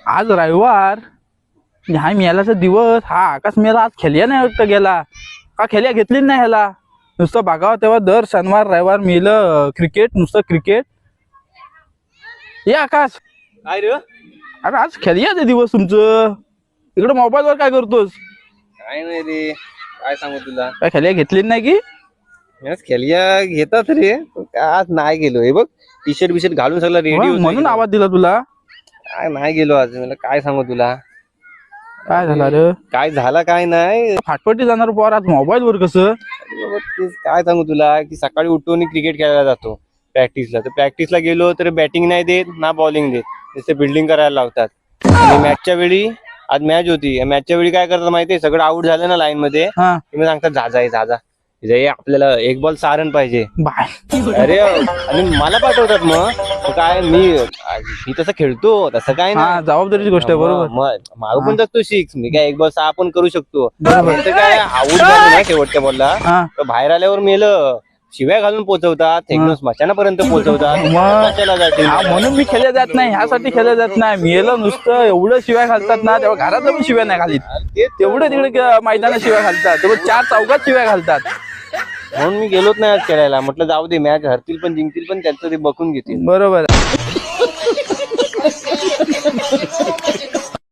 आज रविवार ह्या मेलाचा दिवस हा आकाश मेला आज खेळ्या नाही वाटतं गेला का खेळ्या घेतली नाही ह्याला नुसतं बघावं तेव्हा दर शनिवार रविवार मेलं क्रिकेट नुसतं क्रिकेट ये आकाश काय रे अरे आज खेळ्या ते दिवस तुमचं इकडं मोबाईलवर काय करतोस काय नाही रे काय सांगू तुला काय खेळ्या घेतली नाही की खेळ्या घेतात रे आज नाही गेलो हे बग टी शर्ट बिशर्ट घालून सगळं रेडी म्हणून आवाज दिला तुला काय नाही गेलो आज मला काय सांगू तुला काय झालं रे काय झाला काय नाही फाटपट्टी जाणार पोर आज मोबाईल वर कसं तेच काय सांगू तुला की सकाळी उठून क्रिकेट खेळायला जातो प्रॅक्टिसला तर प्रॅक्टिसला गेलो तर बॅटिंग नाही देत ना बॉलिंग देत नुसते फिल्डिंग करायला लावतात आणि मॅचच्या वेळी आज मॅच होती मॅचच्या वेळी काय करतात माहितीये सगळं आउट झालं ना लाईन मध्ये हा ते सांगतात जा आपल्याला एक बॉल सारण पाहिजे बाय अरे आणि मला पाठवतात मग काय मी तसं खेळतो तसं काय हा नाही जबाबदारीची गोष्ट आहे बरोबर मागू पण जातो सिक्स मी काय एक बॉल सहा पण करू शकतो बरोबर. फक्त काय आऊट झालं ना शेवटच्या बॉलला हा तर बाहेर आल्यावर मेलं शिव्या घालून पोहोचवतात फेकून स्मशानापर्यंत पोहोचवतात मग कशाला जाते हा, म्हणून मी खेळल्या जात नाही ह्यासाठी खेळल्या जात नाही मेलं नुसतं एवढं शिव्या घालतात ना तेव्हा घरात पण शिव्या नाही घालीत तेवढं तिकडे मैदानात शिव्या घालतात तेव्हा चार चौकात शिव्या घालतात म्हणून मी गेलोच नाही आज खेळायला म्हटलं जाऊ दे मॅच हरतील पण जिंकतील पण त्यांचं ते बघून घेतील बरोबर